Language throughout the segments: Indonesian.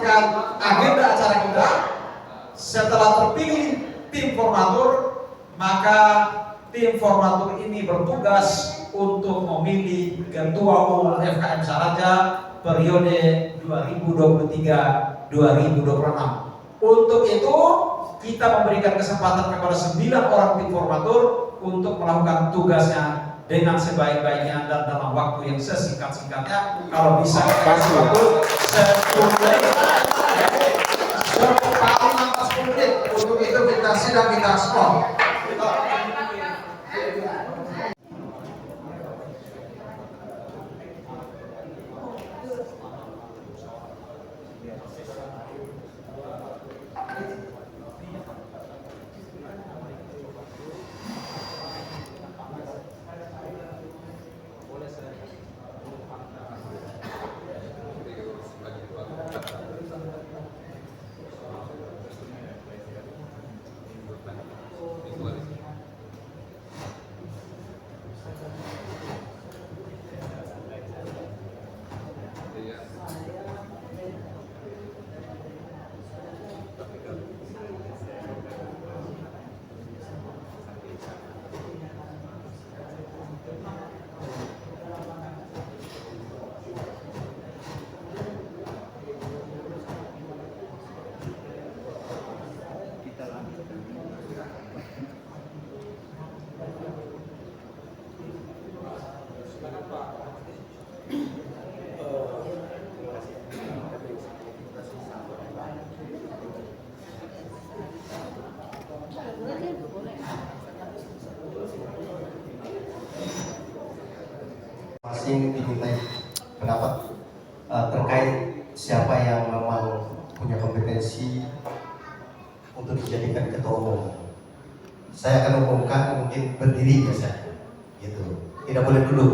menjelaskan agenda acara kita. Setelah terpilih tim formatur, maka tim formatur ini bertugas untuk memilih ketua umum FKM Saraja periode 2023-2026. Untuk itu kita memberikan kesempatan kepada 9 orang tim formatur untuk melakukan tugasnya dengan sebaik-baiknya dan dalam waktu yang sesingkat-singkatnya. Kalau bisa kasih waktu 10 menit, paling lambat 10 menit. Untuk itu kita sidang, kita skor. Masing dimintai pendapat terkait siapa yang memang punya kompetensi untuk dijadikan ketua umum. Saya akan umumkan, mungkin berdiri biasanya, gitu. Tidak boleh duduk.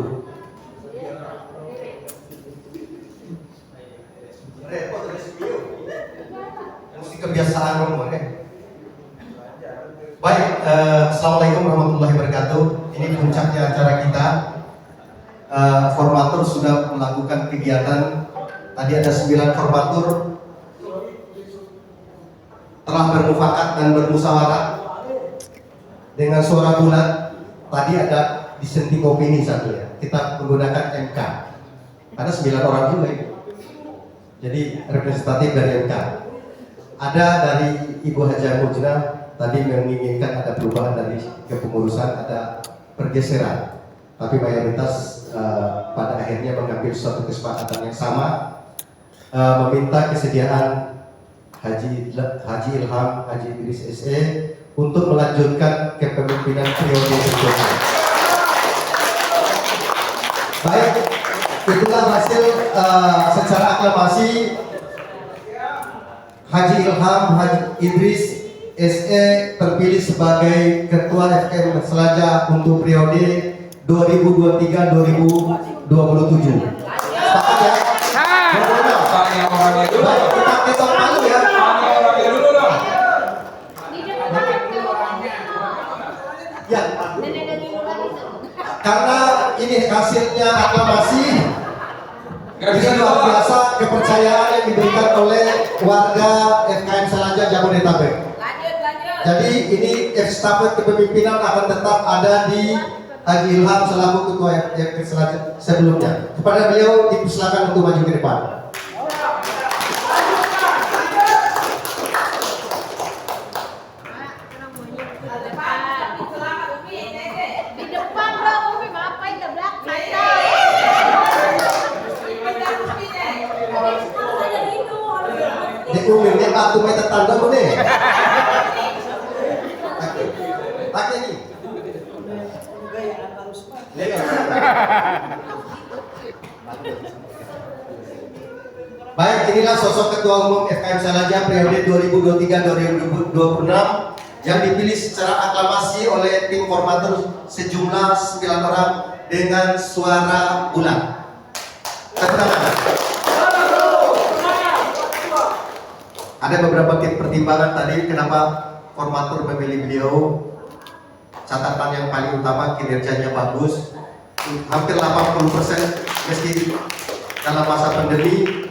Repot dari studio. Mesti kebiasaan ngomong, ya. Baik, assalamualaikum warahmatullahi wabarakatuh. Ini puncaknya acara kita. Formatur sudah melakukan kegiatan. Tadi ada 9 formatur telah bermufakat dan bermusyawarah dengan suara bulat. Tadi ada dissenting opini satu, ya. Kita menggunakan MK. Ada 9 orang juga ini. Jadi representatif dari MK. Ada dari Ibu Haja Mujna tadi menginginkan ada perubahan dari kepengurusan, ada pergeseran. Tapi mayoritas pada akhirnya mengambil suatu kesepakatan yang sama, meminta kesediaan Haji Ilham Haji Idris SE untuk melanjutkan kepemimpinan periode berikutnya. Baik, itulah hasil secara aklamasi. Haji Ilham Haji Idris SE terpilih sebagai Ketua FKM Selaja untuk periode 2023-2027. Sepakat, ya? Baik, kita ketok palu, ya. Ya, karena ini hasilnya aklamasi, ini luar biasa kepercayaan yang diberikan oleh warga FKM Selaja Jabodetabek. Jadi ini estafet kepemimpinan akan tetap ada di Haji Ilham selaku Ketua FKM Selaja sebelumnya. Kepada beliau dipersilakan untuk maju ke depan. Umumnya aku main tetangga pun deh. Pakai ini. Baik, inilah sosok Ketua Umum FKM Selaja periode 2023-2026 yang dipilih secara aklamasi oleh tim formatur sejumlah 9 orang dengan suara bulat. Tepuk tangan. Ada beberapa pertimbangan tadi kenapa formatur memilih beliau. Catatan yang paling utama, kinerjanya bagus, hampir 80% meski dalam masa pandemi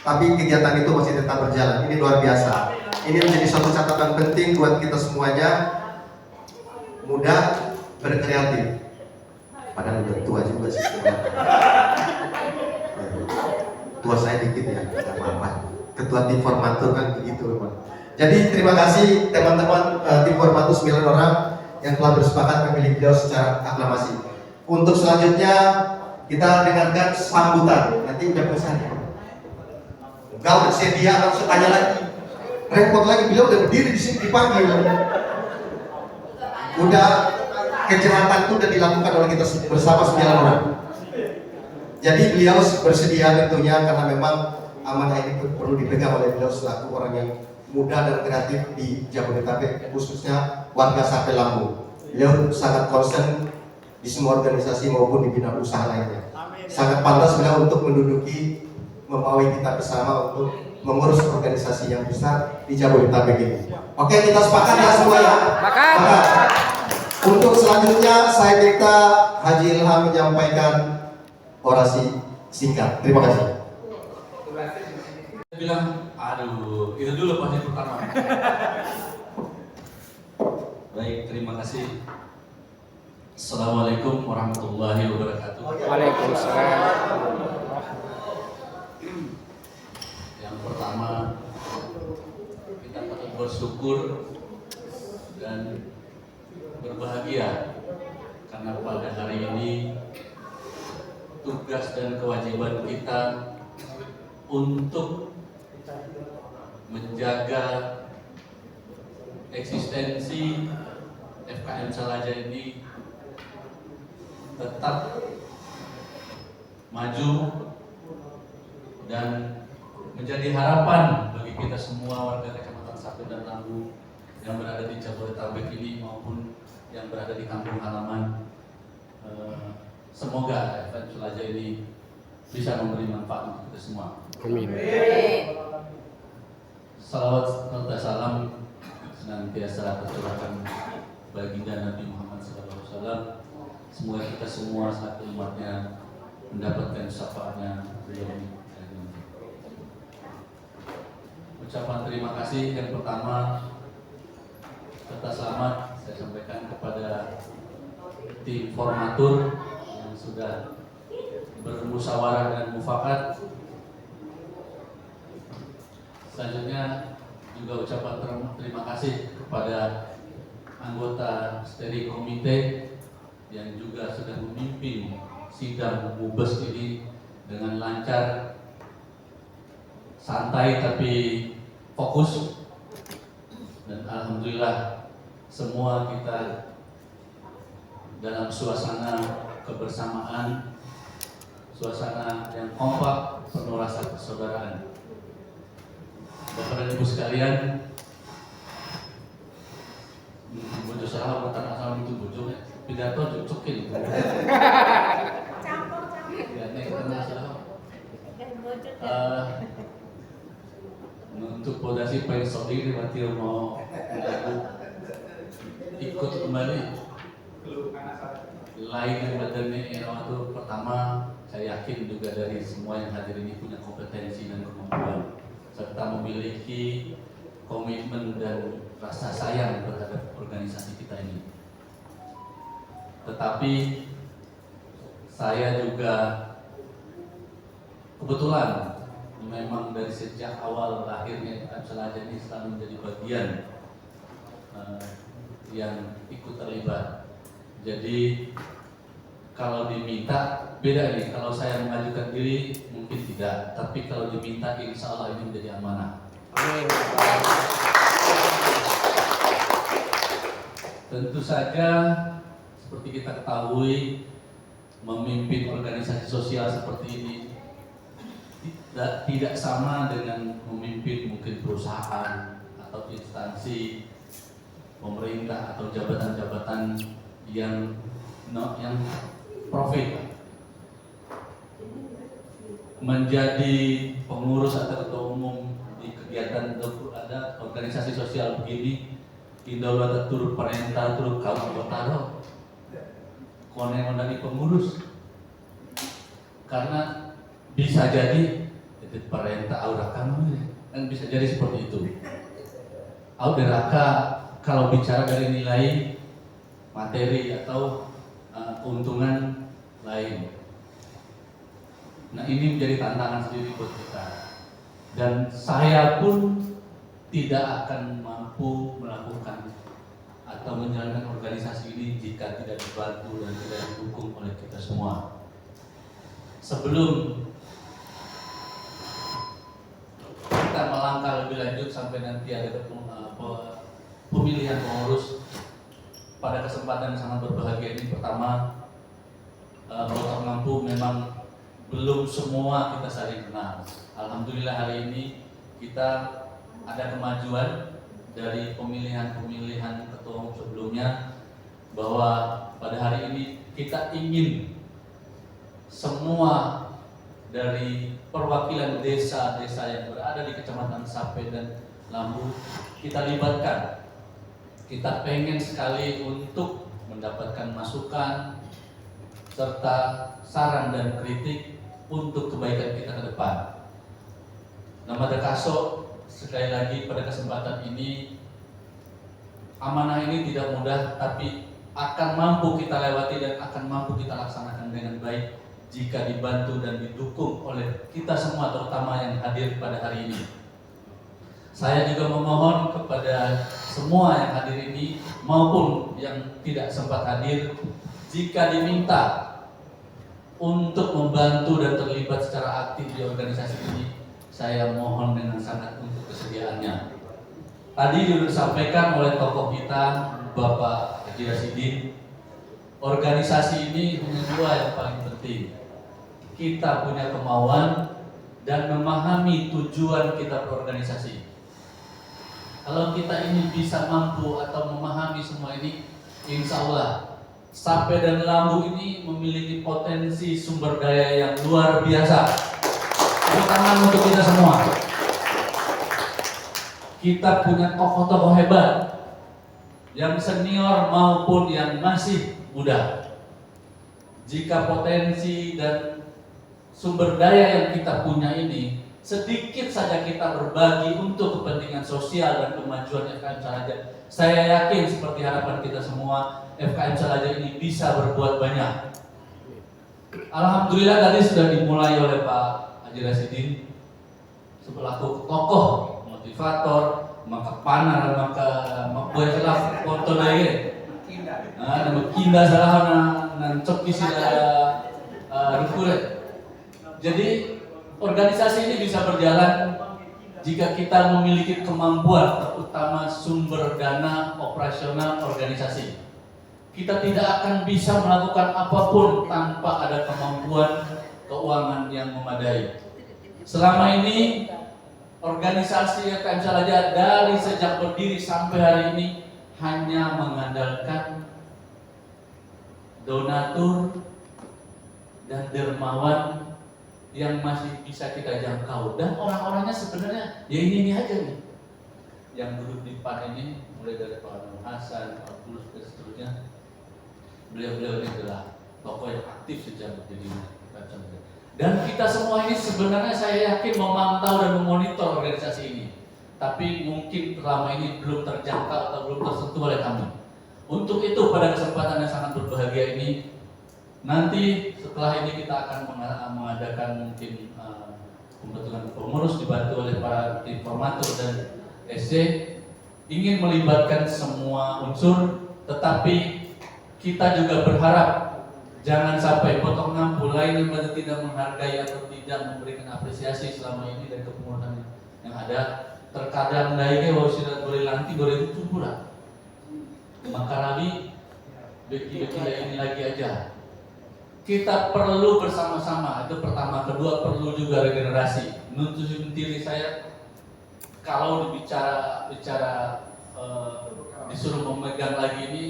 tapi kegiatan itu masih tetap berjalan. Ini luar biasa. Ini menjadi suatu catatan penting buat kita semuanya, muda, berkreatif. Padahal udah tua juga sih. Tua saya dikit ya, nggak apa-apa. Ketua tim formatur kan begitu memang. Jadi terima kasih teman-teman tim formatur 9 orang yang telah bersepakat memilih beliau secara aklamasi. Untuk selanjutnya kita dengarkan sambutan. Nanti udah pesan ya. Enggak bersedia, langsung tanya lagi. Repot lagi, beliau udah berdiri di sini dipanggil. Udah kejahatan itu udah dilakukan oleh kita bersama 9 orang. Jadi beliau bersedia tentunya karena memang amanah ini perlu dipegang oleh beliau selaku orang yang muda dan kreatif di Jabodetabek, khususnya warga Sape Lambu. Beliau sangat concern di semua organisasi maupun di bidang usaha lainnya. Sangat pantas beliau untuk menduduki membawahi kita bersama untuk mengurus organisasi yang besar di Jabodetabek ini. Oke, kita sepakat ya semua ya. Sepakat. Untuk selanjutnya saya minta Haji Ilham menyampaikan orasi singkat. Terima kasih. Bilang, aduh, itu dulu pasti pertama. Baik, terima kasih. Assalamualaikum warahmatullahi wabarakatuh. Waalaikumsalam. Yang pertama, kita patut bersyukur dan berbahagia karena pada hari ini tugas dan kewajiban kita untuk menjaga eksistensi FKM Salaja ini tetap maju dan menjadi harapan bagi kita semua warga Kecamatan Sape dan Lambu yang berada di Jabodetabek ini maupun yang berada di kampung halaman. Semoga FKM Salaja ini bisa memberi manfaat untuk kita semua. Amin. Salawat serta salam senantiasa tercurahkan baginda Nabi Muhammad SAW. Semoga kita semua satu umatnya mendapatkan syafaatnya beliau. Ucapan terima kasih yang pertama serta selamat saya sampaikan kepada tim formatur yang sudah bermusyawarah dan mufakat. Selanjutnya juga ucapan terima kasih kepada anggota steering komite yang juga sudah memimpin sidang mubes ini dengan lancar, santai tapi fokus, dan alhamdulillah semua kita dalam suasana kebersamaan, suasana yang kompak, penuh rasa persaudaraan. Bapak dan Ibu sekalian, bojo salah buatan asal itu bojo pidato cucokin. Ya, nek masalah. Untuk Pondasi Pensori berarti mau ikut kembali. Lain yang badannya itu pertama, saya yakin juga dari semua yang hadir ini punya kompetensi dan kemampuan serta memiliki komitmen dan rasa sayang terhadap organisasi kita ini. Tetapi saya juga kebetulan memang dari sejak awal lahirnya FKM Salaja ini selalu menjadi bagian yang ikut terlibat. Jadi kalau diminta beda nih, kalau saya mengajukan diri mungkin tidak, tapi kalau diminta insya Allah ini menjadi amanah. Tentu saja seperti kita ketahui, memimpin organisasi sosial seperti ini tidak sama dengan memimpin mungkin perusahaan atau instansi pemerintah atau jabatan-jabatan yang profit. Menjadi pengurus atau ketua umum di kegiatan ada organisasi sosial begini, indahlah turut perintah turut kamu anggota konen menjadi pengurus, karena bisa jadi titik perintah aura kamu kan bisa jadi seperti itu. Auraka kalau bicara dari nilai materi atau keuntungan lain. Nah ini menjadi tantangan sendiri buat kita. Dan saya pun tidak akan mampu melakukan atau menjalankan organisasi ini jika tidak dibantu dan tidak didukung oleh kita semua. Sebelum kita melangkah lebih lanjut sampai nanti ada pemilihan pengurus, pada kesempatan yang sangat berbahagia ini, pertama Bapak Mampu memang belum semua kita saling kenal. Alhamdulillah hari ini kita ada kemajuan dari pemilihan ketua umum sebelumnya, bahwa pada hari ini kita ingin semua dari perwakilan desa-desa yang berada di Kecamatan Sape dan Lambu kita libatkan. Kita pengen sekali untuk mendapatkan masukan serta saran dan kritik untuk kebaikan kita ke depan. Nama Dekaso sekali lagi pada kesempatan ini, amanah ini tidak mudah, tapi akan mampu kita lewati dan akan mampu kita laksanakan dengan baik jika dibantu dan didukung oleh kita semua, terutama yang hadir pada hari ini. Saya juga memohon kepada semua yang hadir ini maupun yang tidak sempat hadir, jika diminta untuk membantu dan terlibat secara aktif di organisasi ini, saya mohon dengan sangat untuk kesediaannya. Tadi juga disampaikan oleh tokoh kita, Bapak Haji Rasidin, organisasi ini hanya dua yang paling penting. Kita punya kemauan dan memahami tujuan kita berorganisasi. Kalau kita ini bisa mampu atau memahami semua ini, insya Allah Sape dan Lambu ini memiliki potensi sumber daya yang luar biasa. Tepuk tangan untuk kita semua. Kita punya tokoh-tokoh hebat, yang senior maupun yang masih muda. Jika potensi dan sumber daya yang kita punya ini sedikit saja kita berbagi untuk kepentingan sosial dan kemajuan FKM Salaja, saya yakin seperti harapan kita semua, FKM Salaja ini bisa berbuat banyak. Alhamdulillah tadi sudah dimulai oleh Pak Haji Rasidin selaku tokoh motivator, maka panah, maka buat salah foto lagi. Nah, makinda salah nan coki sila rukure. Jadi organisasi ini bisa berjalan jika kita memiliki kemampuan, terutama sumber dana operasional organisasi. Kita tidak akan bisa melakukan apapun tanpa ada kemampuan keuangan yang memadai. Selama ini organisasi FKM Salaja dari sejak berdiri sampai hari ini hanya mengandalkan donatur dan dermawan yang masih bisa kita jangkau, dan orang-orangnya sebenarnya ya ini aja nih yang duduk di PAN ini, mulai dari Pak Nur Hasan, Pak Tulus dan seterusnya. Beliau-beliau ini adalah tokoh yang aktif sejak berdiri. Dan kita semua ini sebenarnya saya yakin memantau dan memonitor organisasi ini, tapi mungkin selama ini belum terjangkau atau belum tersentuh oleh kami. Untuk itu pada kesempatan yang sangat berbahagia ini, nanti setelah ini kita akan mengadakan mungkin pembentukan pengurus dibantu oleh para informator dan SC, ingin melibatkan semua unsur, tetapi kita juga berharap jangan sampai potong lampu lain yang tidak menghargai atau tidak memberikan apresiasi selama ini dan kepengurusan yang ada. Terkadang daige wasirat boleh lanti boleh itu pula. Maka lagi beki-beki ini lagi aja. Kita perlu bersama-sama, itu pertama. Kedua, perlu juga regenerasi. Menurut diri saya, kalau bicara disuruh memegang lagi ini,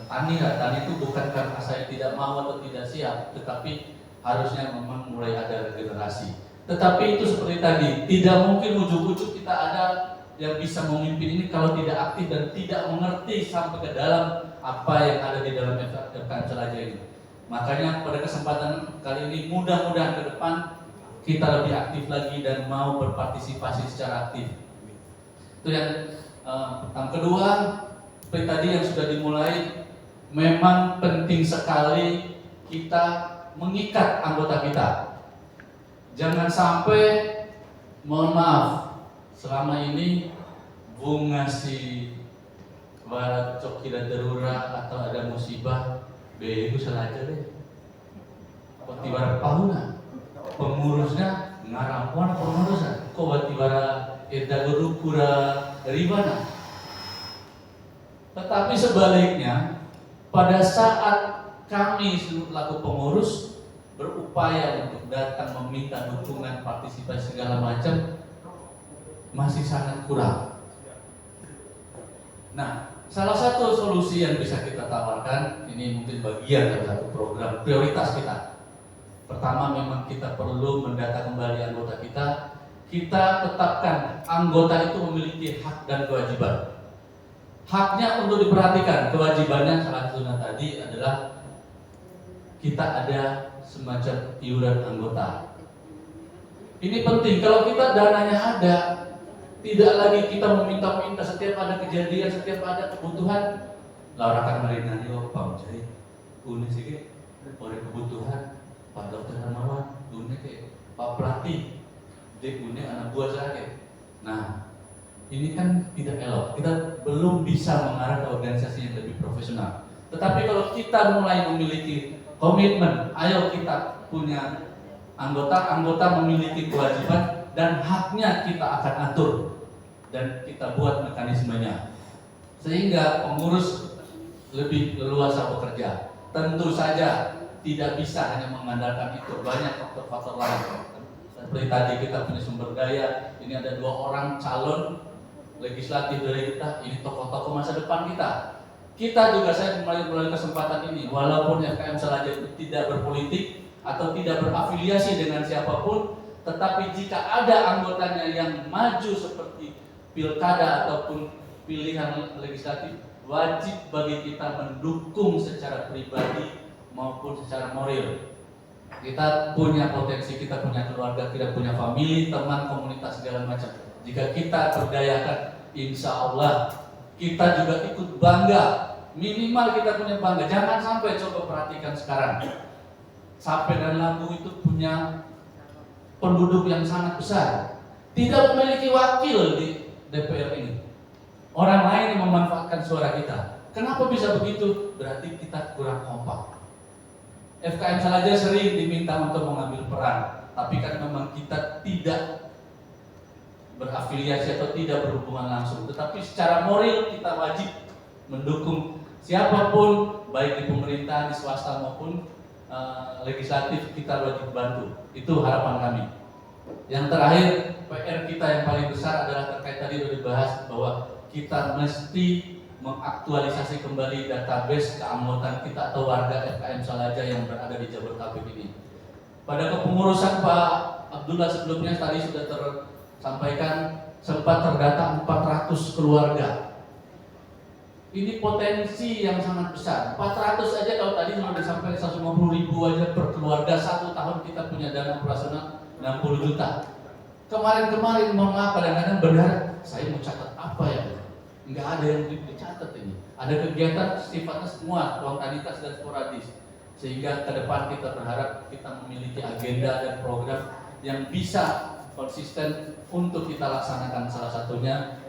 tani itu bukan karena saya tidak mau atau tidak siap, tetapi harusnya memang mulai ada regenerasi. Tetapi itu seperti tadi, tidak mungkin ujuk-ujuk kita ada yang bisa memimpin ini kalau tidak aktif dan tidak mengerti sampai ke dalam apa yang ada di dalam FKM Salaja ini. Makanya pada kesempatan kali ini mudah-mudahan ke depan kita lebih aktif lagi dan mau berpartisipasi secara aktif. Itu yang pertama. Kedua, seperti tadi yang sudah dimulai, memang penting sekali kita mengikat anggota kita. Jangan sampai, mohon maaf, selama ini Bung ngasih barat coki dan darurat atau ada musibah, bego saja deh. Bati barat pauna, pengurusnya ngarampuan pengurusnya. Kok bati barat guru kura ribana. Tetapi sebaliknya, pada saat kami selaku pengurus berupaya untuk datang meminta dukungan, partisipasi segala macam, masih sangat kurang. Nah, salah satu solusi yang bisa kita tawarkan, ini mungkin bagian dari satu program prioritas kita. Pertama, memang kita perlu mendata kembali anggota kita. Kita tetapkan anggota itu memiliki hak dan kewajiban. Haknya untuk diperhatikan, kewajibannya salah satunya tadi adalah kita ada semacam iuran anggota. Ini penting, kalau kita dananya ada, tidak lagi kita meminta-minta setiap ada kejadian, setiap ada kebutuhan. Laura akan merinani, oh Pak Mujahid, ini sih oleh kebutuhan Pak Dokter Hermawan, ini kayak Pak Pelatih, dek ini anak buah saya. Nah, ini kan tidak elok. Kita belum bisa mengarah ke organisasi yang lebih profesional. Tetapi kalau kita mulai memiliki komitmen, ayo kita punya anggota memiliki kewajiban dan haknya kita akan atur dan kita buat mekanismenya sehingga pengurus lebih leluasa bekerja. Tentu saja tidak bisa hanya mengandalkan itu, banyak faktor-faktor lain. Seperti tadi kita punya sumber daya, ini ada 2 orang calon legislatif dari kita, ini tokoh-tokoh masa depan kita. Kita juga, saya melalui kesempatan ini, walaupun FKM Salaja itu tidak berpolitik atau tidak berafiliasi dengan siapapun, tetapi jika ada anggotanya yang maju seperti pilkada ataupun pilihan legislatif, wajib bagi kita mendukung secara pribadi maupun secara moral. Kita punya potensi, kita punya keluarga, kita punya famili, teman, komunitas segala macam. Jika kita berdayakan, insya Allah kita juga ikut bangga. Minimal kita punya bangga. Jangan sampai, coba perhatikan sekarang, Sape dan Lampung itu punya penduduk yang sangat besar, tidak memiliki wakil di DPR ini. Orang lain yang memanfaatkan suara kita. Kenapa bisa begitu? Berarti kita kurang kompak. FKM Salaja sering diminta untuk mengambil peran, tapi kan memang kita tidak berafiliasi atau tidak berhubungan langsung. Tetapi secara moral kita wajib mendukung siapapun, baik di pemerintah, di swasta maupun legislatif, kita wajib bantu. Itu harapan kami. Yang terakhir, PR kita yang paling besar adalah terkait tadi sudah dibahas bahwa kita mesti mengaktualisasi kembali database keanggotaan kita atau warga FKM Salaja yang berada di Jabodetabek ini. Pada kepengurusan Pak Abdullah sebelumnya tadi sudah tersampaikan, sempat terdata 400 keluarga. Ini potensi yang sangat besar. 400 aja, kalau tadi sudah sampai 150.000 aja per keluarga. 1 tahun kita punya dana operasional 60 juta. Kemarin mohon maaf, kadang-kadang benar saya mau catat apa ya? Enggak ada yang dicatat ini. Ada kegiatan sifatnya semua spontanitas dan sporadis. Sehingga ke depan kita berharap kita memiliki agenda dan program yang bisa konsisten untuk kita laksanakan. Salah satunya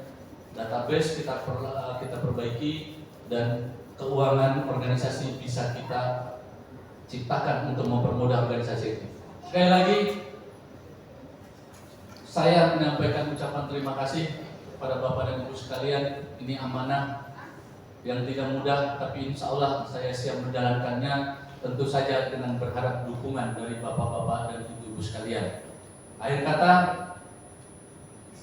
database kita perbaiki dan keuangan organisasi bisa kita ciptakan untuk mempermudah organisasi ini. Sekali lagi saya menyampaikan ucapan terima kasih kepada Bapak dan Ibu sekalian. Ini amanah yang tidak mudah, tapi insya Allah saya siap menjalankannya, tentu saja dengan berharap dukungan dari Bapak-Bapak dan Ibu-Ibu sekalian. Akhir kata,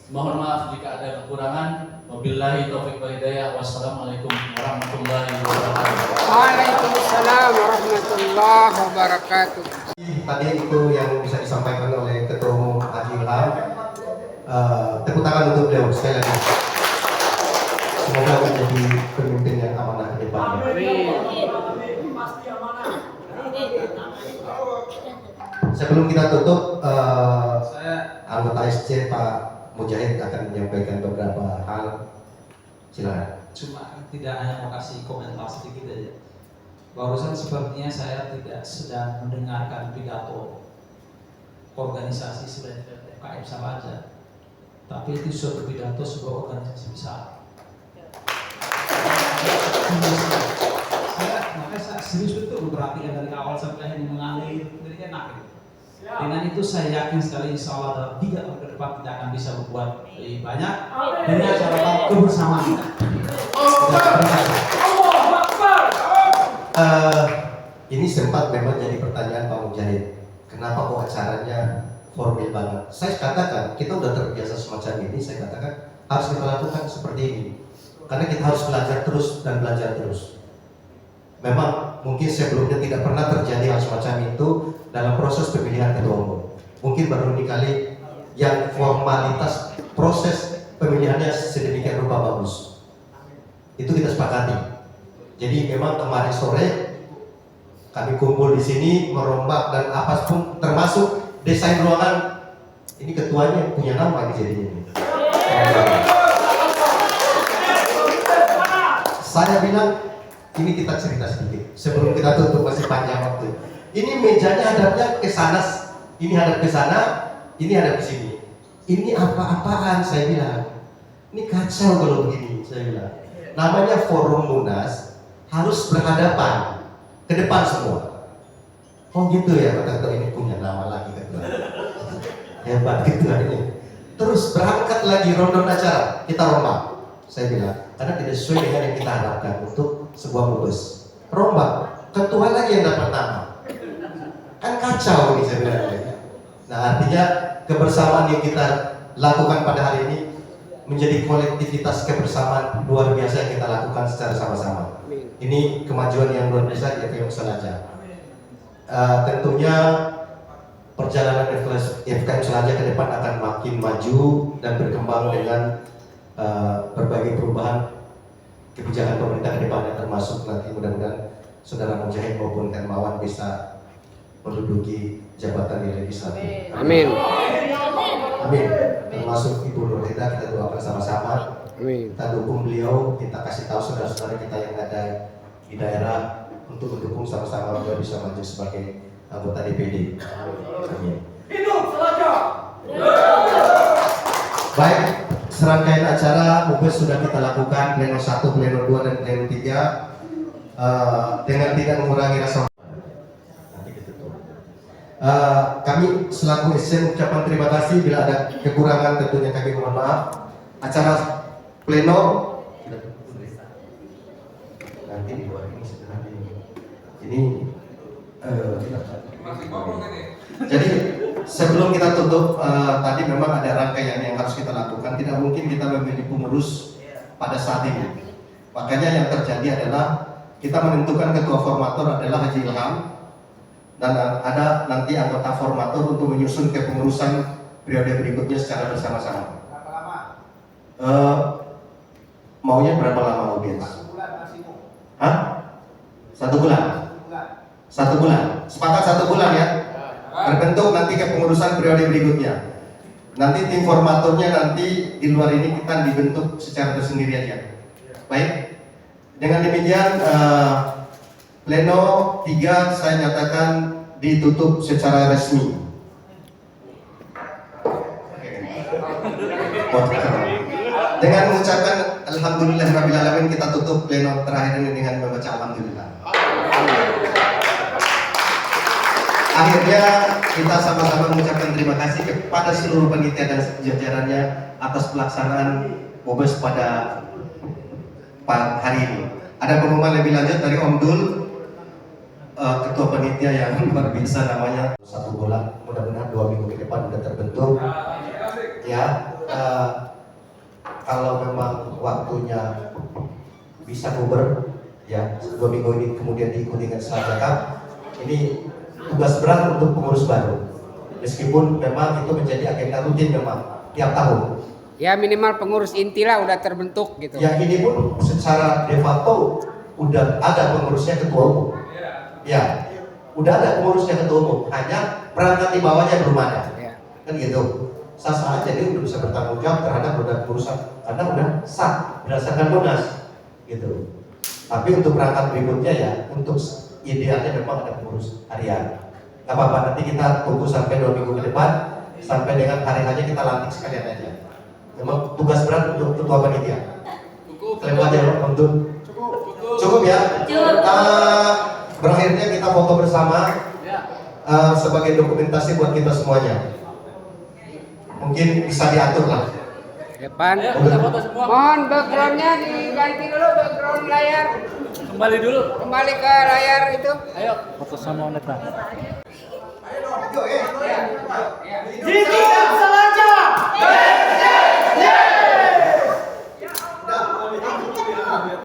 mohon maaf jika ada kekurangan. Wabillahi taufiq wal hidayah. Wassalamualaikum warahmatullahi wabarakatuh. Waalaikumsalam warahmatullahi wabarakatuh. Tadi itu yang bisa disampaikan oleh Ketua Umum Haji Ilham. Tepuk tangan untuk beliau sekali lagi. Semoga menjadi pemimpin yang amanah ke depannya. Sebelum kita tutup, Saya anggota SC Pak Mujahid akan menyampaikan beberapa hal. Silakan. cuma tidak hanya mau kasih komentar sedikit aja. Barusan sepertinya saya tidak sedang mendengarkan pidato organisasi sebenarnya FKM Salaja, tapi itu suatu pidato sebuah organisasi besar. Makanya saya serius betul memperhatikan dari awal sampai akhir mengalir, jadi enak gitu. Dengan itu saya yakin sekali insya Allah dalam 3 tahun ke depan kita akan bisa berbuat lebih banyak dengan catatan kebersamaan kita. Ini sempat memang jadi pertanyaan Pak Mujahid. Kenapa kok acaranya formal banget? Saya katakan kita udah terbiasa semacam ini. Saya katakan harus kita lakukan seperti ini. Karena kita harus belajar terus dan belajar terus. Memang mungkin sebelumnya tidak pernah terjadi hal semacam itu dalam proses pemilihan ketua umum. Mungkin baru ini kali yang formalitas proses pemilihannya sedemikian rupa bagus. Itu kita sepakati. Jadi memang kemarin sore kami kumpul di sini merombak dan apapun termasuk desain ruangan. Ini ketuanya punya nama di jadinya. Saya bilang ini kita cerita sedikit sebelum kita tutup, masih panjang waktu. Ini mejanya hadapnya ke sana, ini hadap ke sana, ini hadap ke sini. Ini apa-apaan saya bilang. Ini kacau kalau begini saya bilang. Namanya forum Munas harus berhadapan ke depan semua. Oh gitu ya, kata ini punya nama lagi ketua. Hebat ketua ini. Terus berangkat lagi rondon acara, kita rombak. Saya bilang, karena tidak sesuai dengan yang kita harapkan untuk sebuah mubes. Rombak, ketua lagi yang dapat nama. Kan kacau ini sebenarnya. Nah artinya kebersamaan yang kita lakukan pada hari ini menjadi kolektivitas kebersamaan luar biasa yang kita lakukan secara sama-sama. Ini kemajuan yang luar biasa di FKM Salaja. Tentunya perjalanan FKM Salaja ke depan akan makin maju dan berkembang dengan berbagai perubahan kebijakan pemerintah ke depannya, termasuk nanti mudah-mudahan Saudara Mujahid maupun Hermawan bisa menduduki jabatan di legislatif. Amin. Amin. Termasuk Ibu Nurhida, kita doakan sama-sama. Amin. Kita dukung beliau, kita kasih tahu saudara-saudara kita yang ada di daerah untuk mendukung sama-sama beliau bisa maju sebagai anggota DPD. Amin. Hidup Salaja. Baik, serangkaian acara mubes sudah kita lakukan, pleno 1, pleno 2, dan pleno 3 dengan tidak mengurangi rasa. Kami selaku SC ucapan terima kasih. Bila ada kekurangan tentunya kami mohon maaf. Acara pleno nanti di luar ini sebenarnya ini jadi sebelum kita tutup tadi memang ada rangkaian yang harus kita lakukan. Tidak mungkin kita memilih pengurus pada saat ini. Makanya yang terjadi adalah kita menentukan ketua formator adalah Haji Ilham, dan ada nanti anggota formator untuk menyusun kepengurusan periode berikutnya secara bersama-sama. Berapa lama? Maunya berapa lama audiens? 1 bulan maksimum. Hah? 1 bulan? 1 bulan. Sepakat 1 bulan ya? Terbentuk nanti kepengurusan periode berikutnya. Nanti tim formatornya nanti di luar ini kita dibentuk secara tersendiri aja. Baik. Dengan demikian pleno 3 saya nyatakan ditutup secara resmi. Dengan mengucapkan alhamdulillahirrahmanirrahim, kita tutup pleno terakhir ini dengan membaca alhamdulillah. Akhirnya kita sama-sama mengucapkan terima kasih kepada seluruh panitia dan jajarannya atas pelaksanaan mubes pada hari ini. Ada pengumuman lebih lanjut dari Om Dul, ketua panitia yang luar biasa namanya. 1 bulan, mudah-mudahan 2 minggu ke depan sudah terbentuk. Ya, kalau memang waktunya bisa bubar, ya 2 minggu ini kemudian diikuti dengan Salaja Cup. Ini tugas berat untuk pengurus baru. Meskipun memang itu menjadi agenda rutin memang tiap tahun. Ya minimal pengurus inti lah udah terbentuk gitu. Ya ini pun secara de facto udah ada pengurusnya ketua umum. Ya, udah ada pengurusnya ketua umum. Hanya perangkat di bawahnya belum ada. Ya. Kan gitu. Sah-sah aja dia udah bisa bertanggung jawab terhadap roda perusahaan karena udah sah berdasarkan Munas gitu. Tapi untuk perangkat berikutnya ya untuk idealnya memang ada pengurus harian. Gak apa-apa, nanti kita tunggu sampai 2 minggu ke depan sampai dengan hari hanya kita lantik sekalian aja. Memang tugas berat untuk ketua panitia. Terima kasih untuk cukup ya. Berakhirnya kita foto bersama sebagai dokumentasi buat kita semuanya. Mungkin bisa diatur lah. Depan. Ayo kita foto semua. Mohon backgroundnya diganti dulu, background layar. Kembali dulu. Kembali ke layar itu. Ayo foto sama Neta. Jiki dan Selanja.